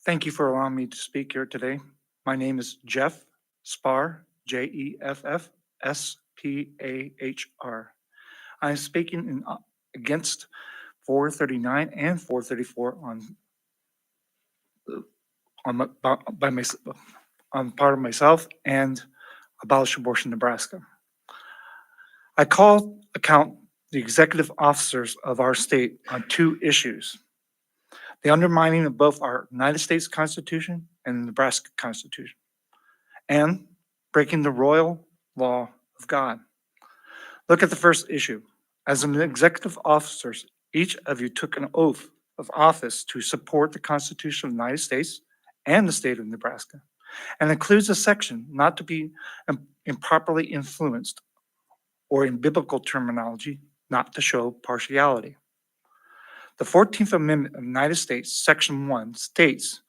Thank you for allowing me to speak here today. My name is Jeff Spahr, Jeffspahr. I am speaking against 439 and 434 on my, by my, on part of myself and Abolish Abortion Nebraska. I call account the executive officers of our state on two issues: the undermining of both our United States Constitution and the Nebraska Constitution, and breaking the royal law of God. Look at the first issue. As an executive officers, each of you took an oath of office to support the Constitution of the United States and the state of Nebraska, and includes a section not to be improperly influenced, or in biblical terminology, not to show partiality. The 14th Amendment of the United States, Section 1, states,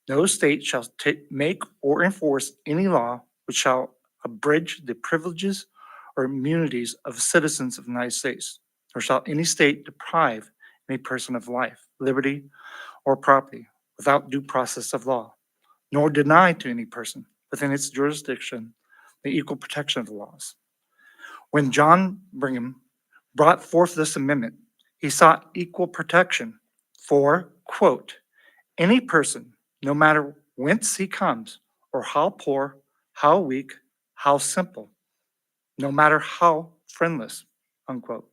"No state shall make or enforce any law which shall abridge the privileges or immunities of citizens of the United States, nor shall any state deprive any person of life, liberty, or property without due process of law, nor deny to any person within its jurisdiction the equal protection of the laws." When John Brigham brought forth this amendment, he sought equal protection for, quote, "any person, no matter whence he comes, or how poor, how weak, how simple, no matter how friendless," unquote.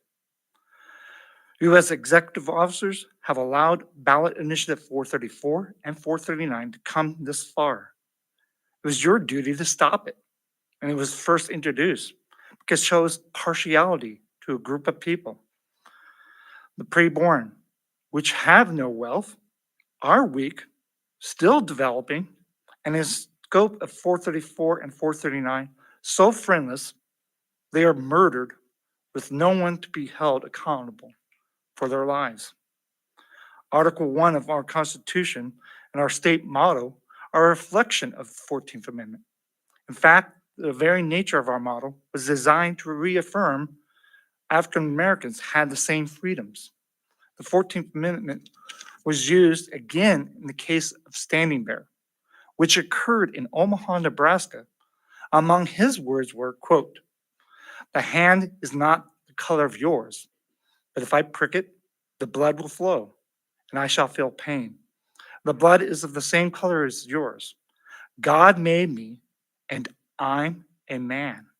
You as executive officers have allowed ballot initiative 434 and 439 to come this far. It was your duty to stop it, and it was first introduced because it shows partiality to a group of people. The preborn, which have no wealth, are weak, still developing, and in scope of 434 and 439, so friendless, they are murdered with no one to be held accountable for their lives. Article 1 of our Constitution and our state motto are a reflection of the 14th Amendment. In fact, the very nature of our motto was designed to reaffirm African Americans had the same freedoms. The 14th Amendment was used again in the case of Standing Bear, which occurred in Omaha, Nebraska. Among his words were, quote, "The hand is not the color of yours, but if I prick it, the blood will flow, and I shall feel pain. The blood is of the same color as yours. God made me, and I'm a man."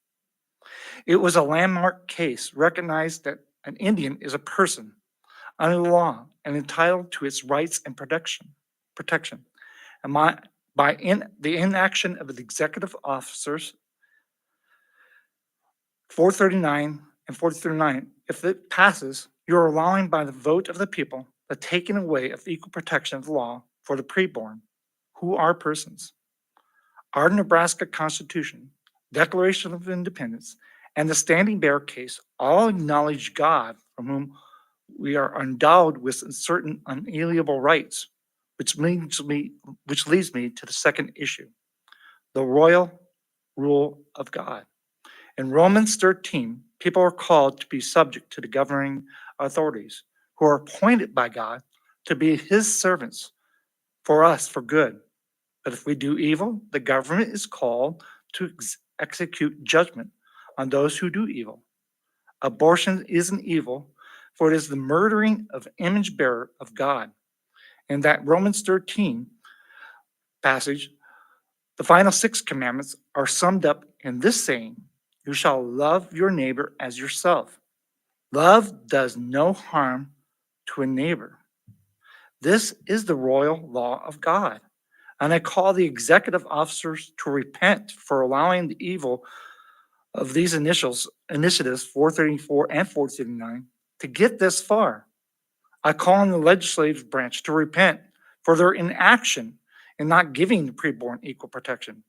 It was a landmark case, recognized that an Indian is a person under the law and entitled to its rights and protection. And the inaction of the executive officers, 439 and 439, if it passes, you're allowing by the vote of the people the taking away of equal protection of the law for the preborn, who are persons. Our Nebraska Constitution, Declaration of Independence, and the Standing Bear case all acknowledge God, from whom we are endowed with certain unalienable rights, which leads me to the second issue: the royal rule of God. In Romans 13, people are called to be subject to the governing authorities, who are appointed by God to be his servants for us for good. But if we do evil, the government is called to execute judgment on those who do evil. Abortion isn't evil, for it is the murdering of image bearer of God. In that Romans 13 passage, the final 6 commandments are summed up in this saying: "You shall love your neighbor as yourself." Love does no harm to a neighbor. This is the royal law of God. And I call the executive officers to repent for allowing the evil of these initiatives 434 and 439 to get this far. I call on the legislative branch to repent for their inaction in not giving the preborn equal protection.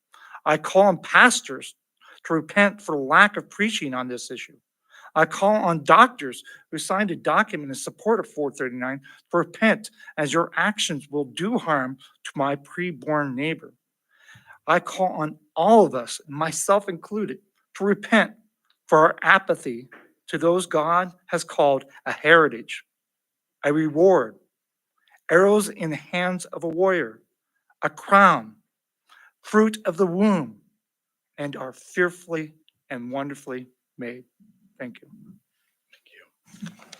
I call on pastors to repent for lack of preaching on this issue. I call on doctors who signed a document in support of 439 to repent, as your actions will do harm to my preborn neighbor. I call on all of us, myself included, to repent for our apathy to those God has called a heritage, a reward, arrows in the hands of a warrior, a crown, fruit of the womb, and are fearfully and wonderfully made. Thank you. Thank you.